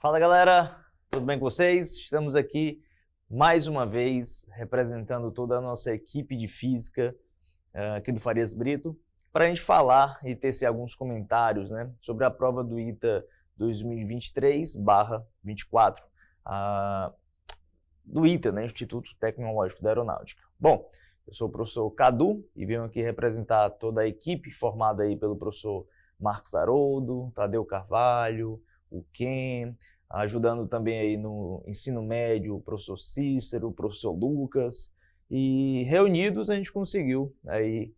Fala galera, tudo bem com vocês? Estamos aqui mais uma vez representando toda a nossa equipe de física aqui do Farias Brito para a gente falar e tecer alguns comentários, né, sobre a prova do ITA 2023/24 do ITA, né, Instituto Tecnológico da Aeronáutica. Bom, eu sou o professor Cadu e venho aqui representar toda a equipe formada aí pelo professor Marcos Haroldo, Tadeu Carvalho, o Ken, ajudando também aí no ensino médio o professor Cícero, o professor Lucas, e reunidos a gente conseguiu aí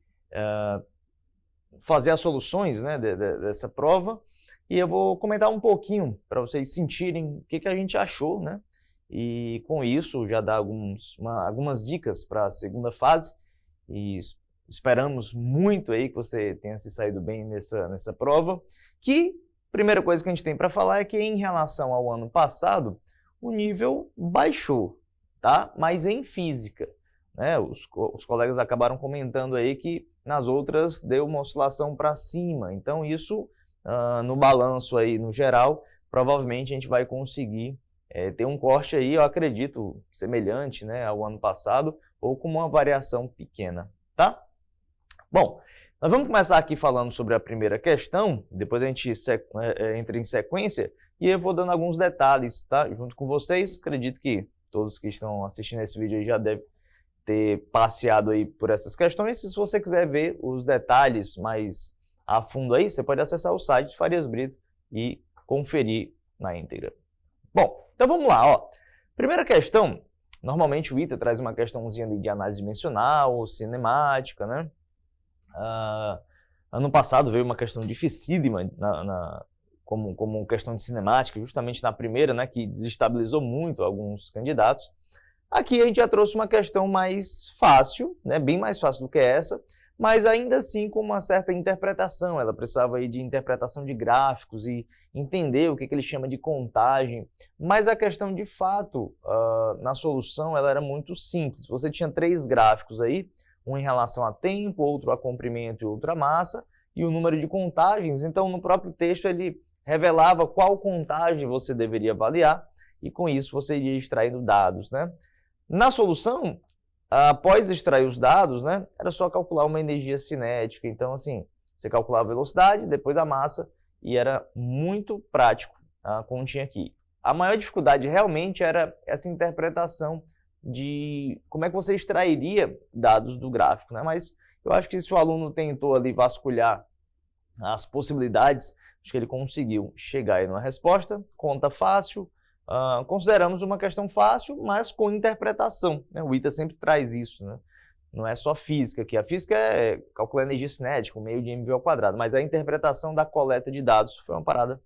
fazer as soluções, né, dessa prova, e eu vou comentar um pouquinho para vocês sentirem o que a gente achou, né, e com isso já dá algumas dicas para a segunda fase, e esperamos muito aí que você tenha se saído bem nessa prova, que primeira coisa que a gente tem para falar é que em relação ao ano passado, o nível baixou, tá? Mas em física, né? Os colegas acabaram comentando aí que nas outras deu uma oscilação para cima. Então isso, no balanço aí no geral, provavelmente a gente vai conseguir ter um corte aí, eu acredito, semelhante, né, ao ano passado, ou com uma variação pequena, tá? Bom, nós vamos começar aqui falando sobre a primeira questão, depois a gente entra em sequência e eu vou dando alguns detalhes, tá? Junto com vocês. Acredito que todos que estão assistindo esse vídeo aí já devem ter passeado aí por essas questões. Se você quiser ver os detalhes mais a fundo aí, você pode acessar o site de Farias Brito e conferir na íntegra. Bom, então vamos lá, ó. Primeira questão, normalmente o ITA traz uma questãozinha de análise dimensional ou cinemática, né? Ano passado veio uma questão dificílima como questão de cinemática, justamente na primeira, né, que desestabilizou muito alguns candidatos. Aqui a gente já trouxe uma questão mais fácil, né, bem mais fácil do que essa, mas ainda assim com uma certa interpretação. Ela precisava aí de interpretação de gráficos e entender o que ele chama de contagem, mas a questão de fato, na solução, ela era muito simples. Você tinha 3 gráficos aí, um em relação a tempo, outro a comprimento e outro a massa, e o número de contagens. Então, no próprio texto, ele revelava qual contagem você deveria avaliar, e com isso você iria extraindo dados, né? Na solução, após extrair os dados, né, era só calcular uma energia cinética. Então, assim, você calculava a velocidade, depois a massa, e era muito prático a continha aqui. A maior dificuldade realmente era essa interpretação de como é que você extrairia dados do gráfico, né? Mas eu acho que se o aluno tentou ali vasculhar as possibilidades, acho que ele conseguiu chegar aí numa resposta. Conta fácil, consideramos uma questão fácil, mas com interpretação, né? O ITA sempre traz isso, né? Não é só física, que a física é calcular energia cinética, um meio de mv ao quadrado, mas a interpretação da coleta de dados foi uma parada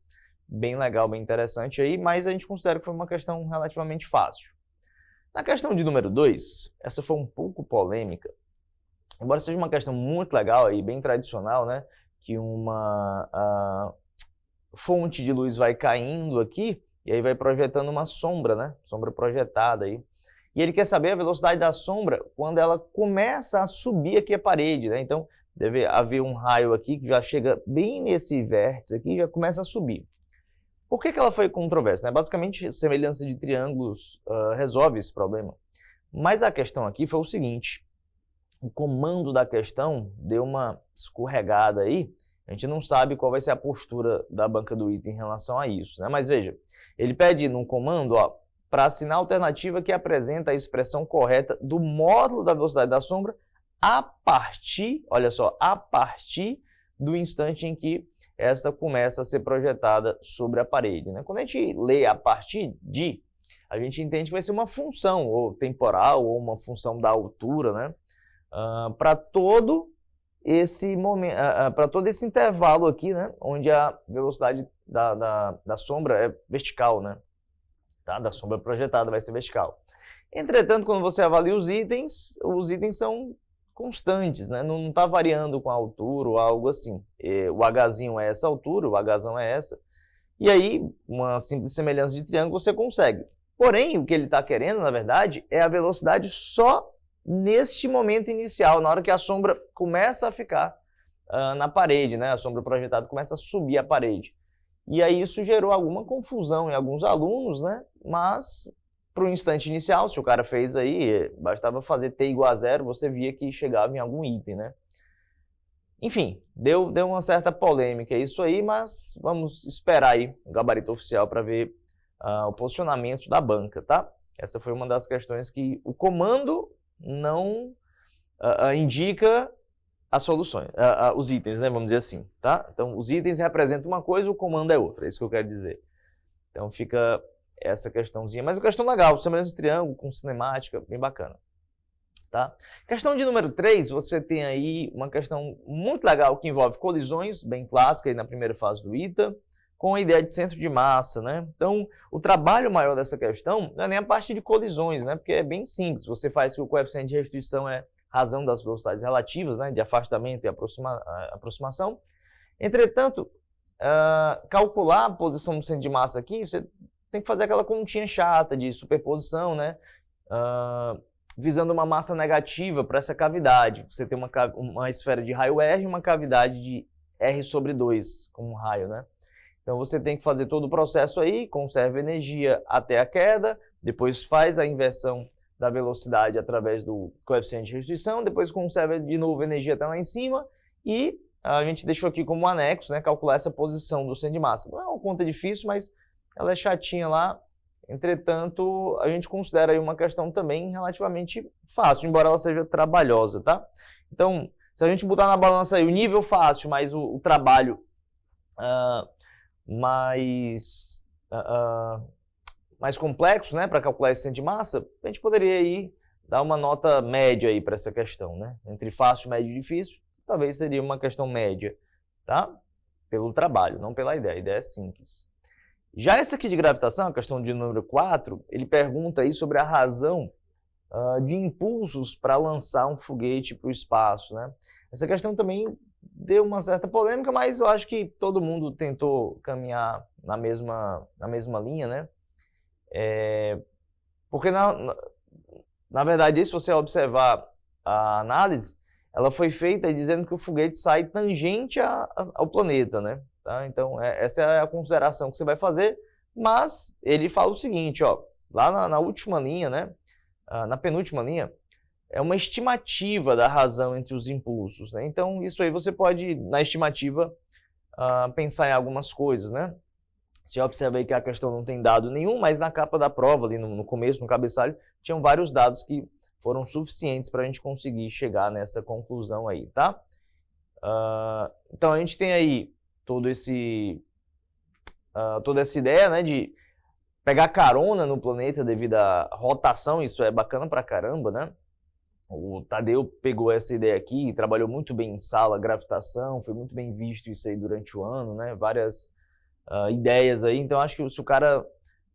bem legal, bem interessante aí, mas a gente considera que foi uma questão relativamente fácil. Na questão de número 2, essa foi um pouco polêmica, embora seja uma questão muito legal e bem tradicional, né? Que uma fonte de luz vai caindo aqui e aí vai projetando uma sombra, né? Sombra projetada aí. E ele quer saber a velocidade da sombra quando ela começa a subir aqui a parede, né? Então, deve haver um raio aqui que já chega bem nesse vértice aqui e já começa a subir. Por que ela foi controversa? Né? Basicamente, semelhança de triângulos resolve esse problema. Mas a questão aqui foi o seguinte, o comando da questão deu uma escorregada aí, a gente não sabe qual vai ser a postura da banca do ITA em relação a isso, né? Mas veja, ele pede no comando, para assinar a alternativa que apresenta a expressão correta do módulo da velocidade da sombra a partir, olha só, a partir do instante em que esta começa a ser projetada sobre a parede, né? Quando a gente lê a partir de, a gente entende que vai ser uma função, ou temporal, ou uma função da altura, né? Para todo esse momento, para todo esse intervalo aqui, né? Onde a velocidade da sombra é vertical, né? Tá? Da sombra projetada vai ser vertical. Entretanto, quando você avalia os itens são constantes, né? Não está variando com a altura ou algo assim. O Hzinho é essa altura, o Hzão é essa. E aí, uma simples semelhança de triângulo você consegue. Porém, o que ele está querendo, na verdade, é a velocidade só neste momento inicial, na hora que a sombra começa a ficar na parede, né? A sombra projetada começa a subir a parede. E aí isso gerou alguma confusão em alguns alunos, né? Mas para o instante inicial, se o cara fez aí, bastava fazer t igual a 0, você via que chegava em algum item, né? Enfim, deu uma certa polêmica isso aí, mas vamos esperar aí o gabarito oficial para ver o posicionamento da banca, tá? Essa foi uma das questões que o comando não indica as soluções, os itens, né? Vamos dizer assim, tá? Então, os itens representam uma coisa, o comando é outra, é isso que eu quero dizer. Então, fica essa questãozinha, mas uma questão legal, semelhança de triângulo com cinemática, bem bacana. Tá? Questão de número 3, você tem aí uma questão muito legal que envolve colisões, bem clássica aí na primeira fase do ITA, com a ideia de centro de massa, né? Então, o trabalho maior dessa questão não é nem a parte de colisões, né? Porque é bem simples, você faz que o coeficiente de restituição é razão das velocidades relativas, né? De afastamento e aproximação. Entretanto, calcular a posição do centro de massa aqui, você tem que fazer aquela continha chata de superposição, né? Visando uma massa negativa para essa cavidade. Você tem uma esfera de raio R e uma cavidade de R sobre 2 como raio, né? Então você tem que fazer todo o processo aí, conserva energia até a queda, depois faz a inversão da velocidade através do coeficiente de restituição, depois conserva de novo energia até lá em cima e a gente deixou aqui como anexo, né, calcular essa posição do centro de massa. Não é uma conta difícil, mas ela é chatinha lá. Entretanto, a gente considera aí uma questão também relativamente fácil, embora ela seja trabalhosa, tá? Então, se a gente botar na balança aí o nível fácil, mais o trabalho mais complexo, né, para calcular esse centro de massa, a gente poderia aí dar uma nota média aí para essa questão, né? Entre fácil, médio e difícil, talvez seria uma questão média, tá? Pelo trabalho, não pela ideia. A ideia é simples. Já essa aqui de gravitação, a questão de número 4, ele pergunta aí sobre a razão de impulsos para lançar um foguete para o espaço, né? Essa questão também deu uma certa polêmica, mas eu acho que todo mundo tentou caminhar na mesma linha, né? Porque, na verdade, se você observar a análise, ela foi feita dizendo que o foguete sai tangente ao planeta, né? Tá? Então, essa é a consideração que você vai fazer, mas ele fala o seguinte, ó, lá na última linha, né, na penúltima linha, é uma estimativa da razão entre os impulsos, né? Então, isso aí você pode, na estimativa, pensar em algumas coisas, né? Você observa aí que a questão não tem dado nenhum, mas na capa da prova, ali no começo, no cabeçalho, tinham vários dados que foram suficientes para a gente conseguir chegar nessa conclusão aí, tá? Então, a gente tem aí toda essa ideia, né, de pegar carona no planeta devido à rotação, isso é bacana pra caramba, né? O Tadeu pegou essa ideia aqui, trabalhou muito bem em sala, gravitação, foi muito bem visto isso aí durante o ano, né? Várias ideias aí, então acho que se o cara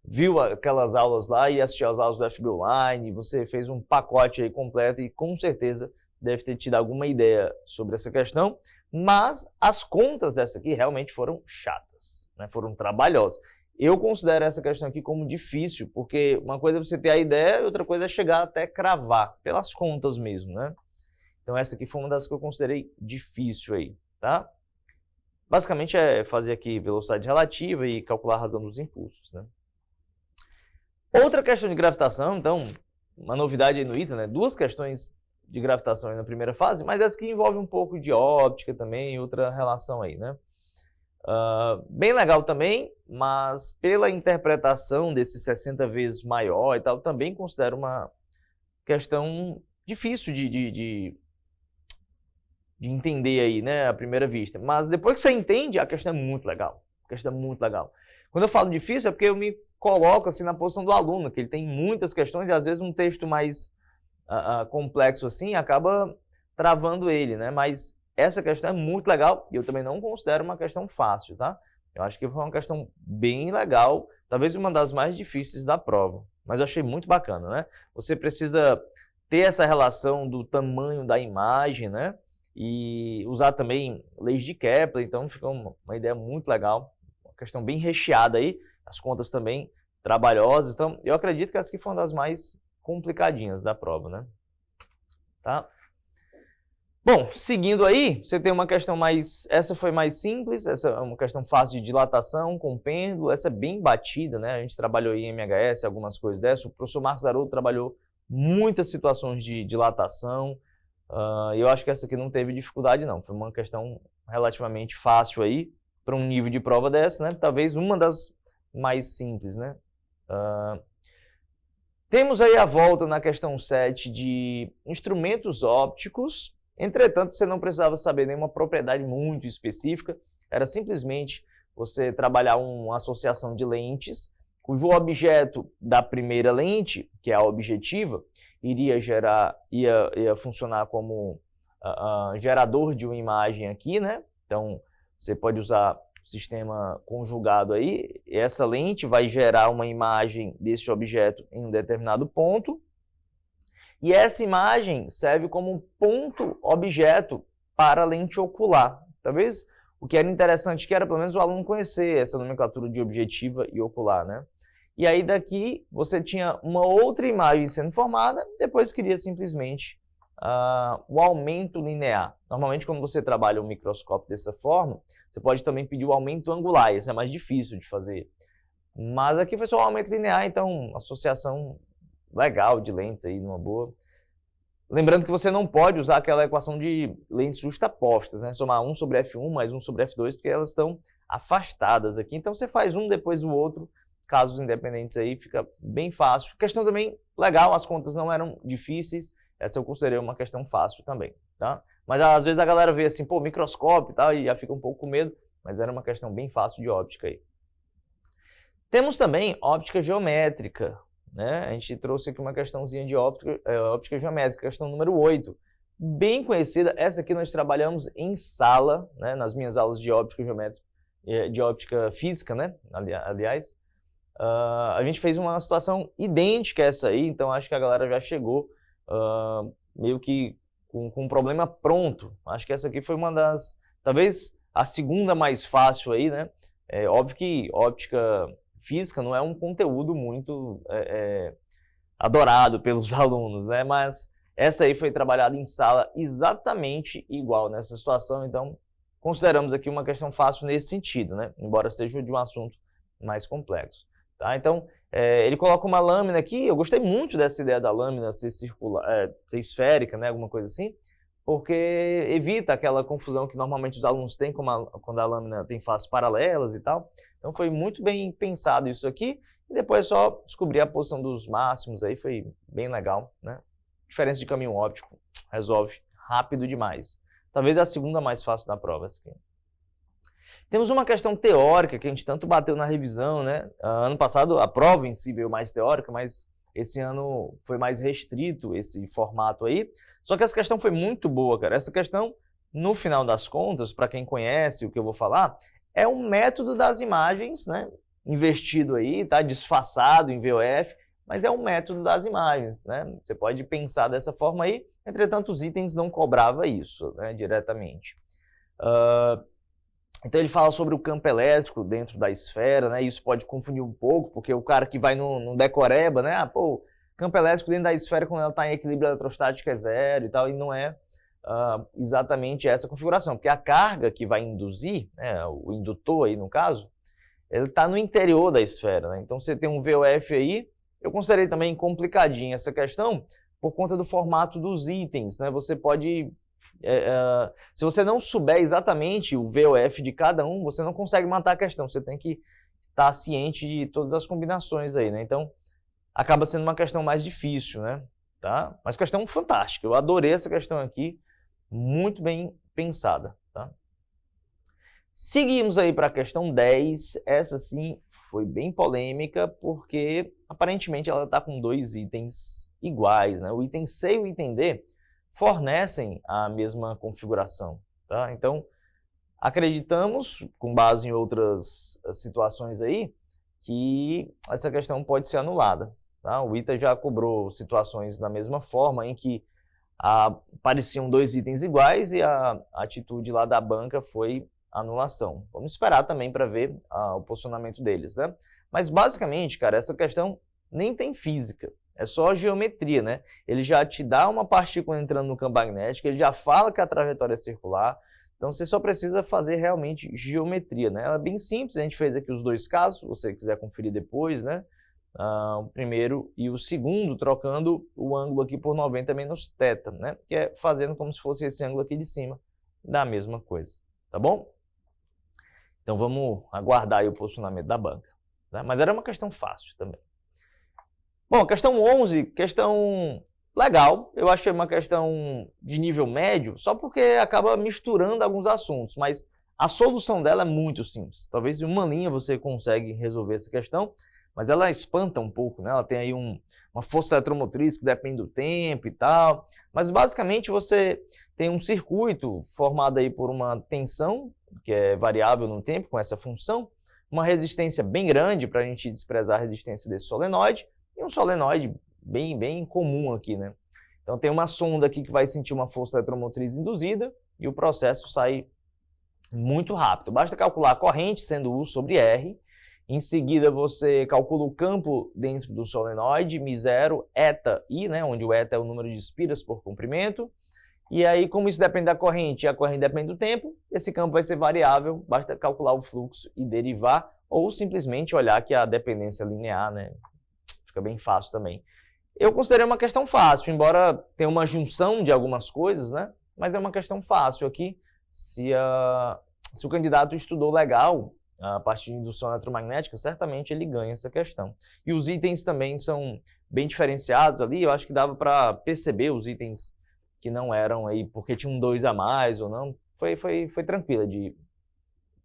viu aquelas aulas lá e assistiu às aulas do FB Online, você fez um pacote aí completo e com certeza deve ter tido alguma ideia sobre essa questão, mas as contas dessa aqui realmente foram chatas, né? Foram trabalhosas. Eu considero essa questão aqui como difícil, porque uma coisa é você ter a ideia e outra coisa é chegar até cravar, pelas contas mesmo, né? Então essa aqui foi uma das que eu considerei difícil aí, tá? Basicamente é fazer aqui velocidade relativa e calcular a razão dos impulsos, né? Outra questão de gravitação, então, uma novidade aí no ITA, né? Duas questões de gravitação aí na primeira fase, mas essa que envolve um pouco de óptica também, outra relação aí, né? Bem legal também, mas pela interpretação desse 60 vezes maior e tal, também considero uma questão difícil de entender aí, né, à primeira vista. Mas depois que você entende, a questão é muito legal. A questão é muito legal. Quando eu falo difícil é porque eu me coloco assim na posição do aluno, que ele tem muitas questões e às vezes um texto mais complexo assim acaba travando ele, né? Mas essa questão é muito legal e eu também não considero uma questão fácil, tá? Eu acho que foi uma questão bem legal, talvez uma das mais difíceis da prova, mas eu achei muito bacana, né? Você precisa ter essa relação do tamanho da imagem, né? E usar também leis de Kepler, então ficou uma ideia muito legal, uma questão bem recheada aí, as contas também trabalhosas, então eu acredito que essa aqui foi uma das mais complicadinhas da prova, né? Tá? Bom, seguindo aí, você tem uma questão mais... Essa foi mais simples, essa é uma questão fácil de dilatação com pêndulo, essa é bem batida, né? A gente trabalhou em MHS, algumas coisas dessas. O professor Marcos Haroldo trabalhou muitas situações de dilatação. Eu acho que essa aqui não teve dificuldade, não. Foi uma questão relativamente fácil aí, para um nível de prova dessa, né? Talvez uma das mais simples, né? Temos aí a volta na questão 7 de instrumentos ópticos. Entretanto, você não precisava saber nenhuma propriedade muito específica, era simplesmente você trabalhar uma associação de lentes, cujo objeto da primeira lente, que é a objetiva, ia funcionar como gerador de uma imagem aqui, né? Então, você pode usar o sistema conjugado aí, essa lente vai gerar uma imagem desse objeto em um determinado ponto, e essa imagem serve como um ponto-objeto para a lente ocular. Talvez o que era interessante que era pelo menos o aluno conhecer essa nomenclatura de objetiva e ocular, né? E aí daqui você tinha uma outra imagem sendo formada, depois queria simplesmente o aumento linear. Normalmente quando você trabalha um microscópio dessa forma, você pode também pedir o aumento angular, esse é mais difícil de fazer. Mas aqui foi só um aumento linear, então associação legal de lentes aí, numa boa. Lembrando que você não pode usar aquela equação de lentes justapostas, né? Somar 1 sobre F1 mais 1 sobre F2, porque elas estão afastadas aqui. Então você faz um depois do outro, casos independentes aí, fica bem fácil. Questão também legal, as contas não eram difíceis, essa eu considerei uma questão fácil também, tá? Mas às vezes a galera vê assim, pô, microscópio e tal, e já fica um pouco com medo, mas era uma questão bem fácil de óptica aí. Temos também óptica geométrica, né? A gente trouxe aqui uma questãozinha de óptica geométrica, questão número 8. Bem conhecida, essa aqui nós trabalhamos em sala, né? Nas minhas aulas de óptica geométrica, de óptica física, né? Aliás, a gente fez uma situação idêntica a essa aí, então acho que a galera já chegou meio que com um problema pronto. Acho que essa aqui foi uma das, talvez a segunda mais fácil aí, né? É óbvio que óptica física não é um conteúdo muito adorado pelos alunos, né? Mas essa aí foi trabalhada em sala exatamente igual nessa situação, então consideramos aqui uma questão fácil nesse sentido, né? Embora seja de um assunto mais complexo. Tá? Então, ele coloca uma lâmina aqui, eu gostei muito dessa ideia da lâmina ser circular, ser esférica, né? Alguma coisa assim, porque evita aquela confusão que normalmente os alunos têm quando a lâmina tem faces paralelas e tal. Então foi muito bem pensado isso aqui, e depois é só descobrir a posição dos máximos, aí foi bem legal, né? Diferença de caminho óptico, resolve rápido demais. Talvez a segunda mais fácil da prova essa aqui. Temos uma questão teórica que a gente tanto bateu na revisão, né? Ano passado a prova em si veio mais teórica, mas esse ano foi mais restrito esse formato aí. Só que essa questão foi muito boa, cara. Essa questão, no final das contas, para quem conhece o que eu vou falar, é um método das imagens, né? Invertido aí, tá? Disfarçado em VOF, mas é um método das imagens, né? Você pode pensar dessa forma aí, entretanto os itens não cobrava isso, né? Diretamente. Então ele fala sobre o campo elétrico dentro da esfera, né? Isso pode confundir um pouco, porque o cara que vai no decoreba, né? Pô, campo elétrico dentro da esfera quando ela está em equilíbrio eletrostático é zero e tal, e não é exatamente essa configuração, porque a carga que vai induzir, né, o indutor aí no caso, ele está no interior da esfera, né? Então você tem um VOF aí, eu considerei também complicadinha essa questão por conta do formato dos itens, né? Você pode... se você não souber exatamente o VOF de cada um, você não consegue matar a questão, você tem que estar ciente de todas as combinações aí, né? Então, acaba sendo uma questão mais difícil, né? Tá? Mas questão fantástica, eu adorei essa questão aqui, muito bem pensada, tá? Seguimos aí para a questão 10, essa sim foi bem polêmica, porque aparentemente ela está com dois itens iguais, né? O item C e o item D fornecem a mesma configuração, tá? Então, acreditamos, com base em outras situações aí, que essa questão pode ser anulada, tá? O ITA já cobrou situações da mesma forma, em que apareciam dois itens iguais e a atitude lá da banca foi anulação. Vamos esperar também para ver o posicionamento deles, né? Mas basicamente, cara, essa questão nem tem física. É só geometria, né? Ele já te dá uma partícula entrando no campo magnético, ele já fala que a trajetória é circular, então você só precisa fazer realmente geometria, né? Ela é bem simples, a gente fez aqui os dois casos, se você quiser conferir depois, né? O primeiro e o segundo, trocando o ângulo aqui por 90 menos θ, né? Que é fazendo como se fosse esse ângulo aqui de cima da mesma coisa, tá bom? Então vamos aguardar aí o posicionamento da banca, né? Mas era uma questão fácil também. Bom, questão 11, questão legal, eu achei uma questão de nível médio, só porque acaba misturando alguns assuntos, mas a solução dela é muito simples. Talvez em uma linha você consegue resolver essa questão, mas ela espanta um pouco, né? Ela tem aí uma força eletromotriz que depende do tempo e tal, mas basicamente você tem um circuito formado aí por uma tensão, que é variável no tempo, com essa função, uma resistência bem grande para a gente desprezar a resistência desse solenoide, e um solenoide bem comum aqui, né? Então tem uma sonda aqui que vai sentir uma força eletromotriz induzida e o processo sai muito rápido. Basta calcular a corrente, sendo U sobre R. Em seguida você calcula o campo dentro do solenoide, μ0, eta I, né? Onde o eta é o número de espiras por comprimento. E aí, como isso depende da corrente e a corrente depende do tempo, esse campo vai ser variável, basta calcular o fluxo e derivar, ou simplesmente olhar que a dependência é linear, né? Fica bem fácil também. Eu considerei uma questão fácil, embora tenha uma junção de algumas coisas, né? Mas é uma questão fácil aqui, se o candidato estudou legal a parte de indução eletromagnética, certamente ele ganha essa questão. E os itens também são bem diferenciados ali, eu acho que dava para perceber os itens que não eram aí, porque tinha um 2 a mais ou não, foi tranquila de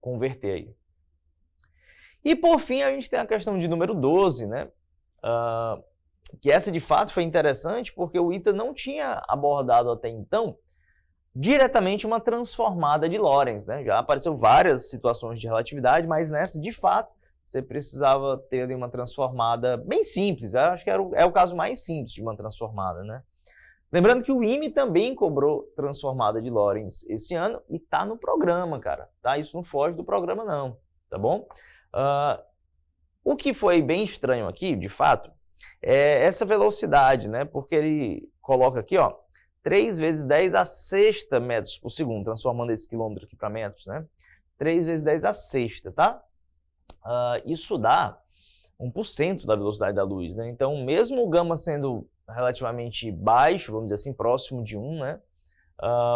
converter aí. E por fim a gente tem a questão de número 12, né? Que essa de fato foi interessante porque o ITA não tinha abordado até então diretamente uma transformada de Lorentz, né? Já apareceu várias situações de relatividade, mas nessa de fato você precisava ter ali uma transformada bem simples. Eu acho que é o caso mais simples de uma transformada, né? Lembrando que o IME também cobrou transformada de Lorentz esse ano e tá no programa, cara. Tá? Isso não foge do programa não, tá bom? O que foi bem estranho aqui, de fato, é essa velocidade, né? Porque ele coloca aqui, ó, 3 vezes 10 a sexta metros por segundo, transformando esse quilômetro aqui para metros, né? 3 vezes 10 a sexta, tá? Isso dá 1% da velocidade da luz, né? Então, mesmo o gama sendo relativamente baixo, vamos dizer assim, próximo de 1, né?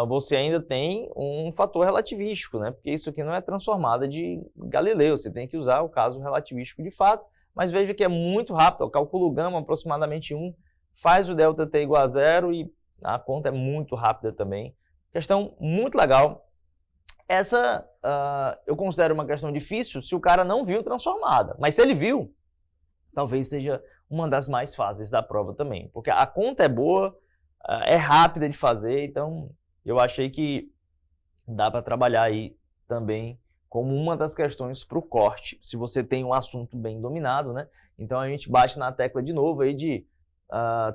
Você ainda tem um fator relativístico, né? Porque isso aqui não é transformada de Galileu, você tem que usar o caso relativístico de fato, mas veja que é muito rápido, calcula o gama aproximadamente 1, faz o ΔT igual a 0 e a conta é muito rápida também. Questão muito legal. Essa eu considero uma questão difícil se o cara não viu transformada, mas se ele viu, talvez seja uma das mais fáceis da prova também, porque a conta é boa, é rápida de fazer, então eu achei que dá para trabalhar aí também como uma das questões para o corte, se você tem um assunto bem dominado, né? Então a gente bate na tecla de novo aí de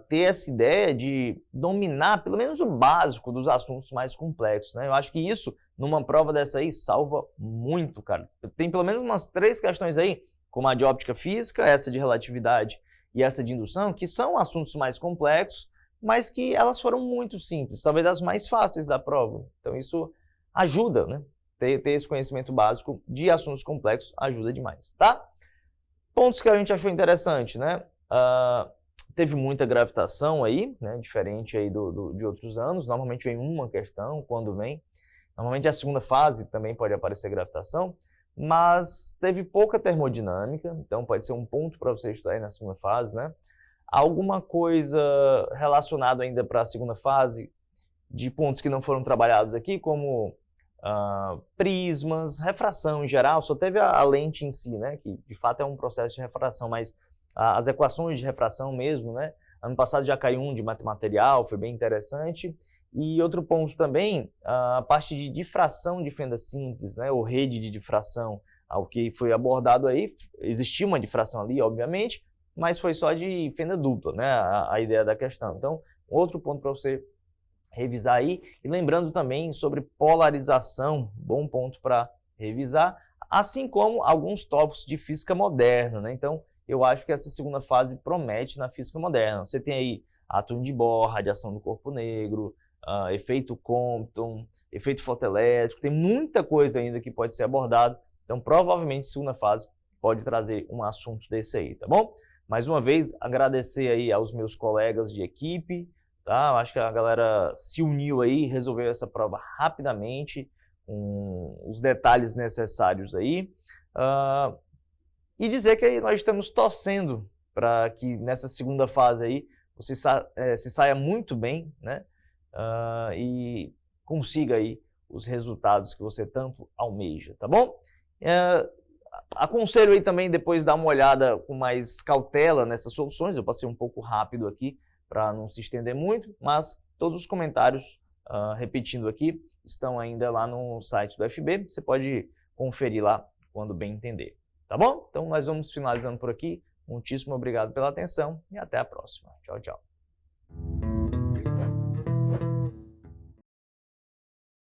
ter essa ideia de dominar pelo menos o básico dos assuntos mais complexos, né? Eu acho que isso, numa prova dessa aí, salva muito, cara. Tem pelo menos umas 3 questões aí, como a de óptica física, essa de relatividade e essa de indução, que são assuntos mais complexos, mas que elas foram muito simples, talvez as mais fáceis da prova. Então isso ajuda, né? Ter esse conhecimento básico de assuntos complexos ajuda demais, tá? Pontos que a gente achou interessante, né? Teve muita gravitação aí, né? Diferente aí de outros anos. Normalmente vem uma questão, quando vem. Normalmente a segunda fase também pode aparecer gravitação, mas teve pouca termodinâmica, então pode ser um ponto para você estudar aí na segunda fase, né? Alguma coisa relacionada ainda para a segunda fase de pontos que não foram trabalhados aqui, como prismas, refração em geral, só teve a lente em si, né? Que de fato é um processo de refração, mas as equações de refração mesmo, né? Ano passado já caiu um de material, foi bem interessante. E outro ponto também, a parte de difração de fenda simples, né? Ou rede de difração, ao que foi abordado aí, existia uma difração ali, obviamente, mas foi só de fenda dupla, né? A ideia da questão. Então, outro ponto para você revisar aí. E lembrando também sobre polarização, bom ponto para revisar, assim como alguns tópicos de física moderna, né? Então, eu acho que essa segunda fase promete na física moderna. Você tem aí átomo de Bohr, radiação do corpo negro, efeito Compton, efeito fotoelétrico, tem muita coisa ainda que pode ser abordado, então provavelmente a segunda fase pode trazer um assunto desse aí, tá bom? Mais uma vez, agradecer aí aos meus colegas de equipe, tá? Eu acho que a galera se uniu aí e resolveu essa prova rapidamente, com os detalhes necessários aí. E dizer que nós estamos torcendo para que nessa segunda fase aí você se saia muito bem, né? E consiga aí os resultados que você tanto almeja, tá bom? Aconselho aí também depois dar uma olhada com mais cautela nessas soluções. Eu passei um pouco rápido aqui para não se estender muito, mas todos os comentários, repetindo aqui, estão ainda lá no site do FB. Você pode conferir lá quando bem entender, tá bom? Então nós vamos finalizando por aqui. Muitíssimo obrigado pela atenção e até a próxima. Tchau, tchau.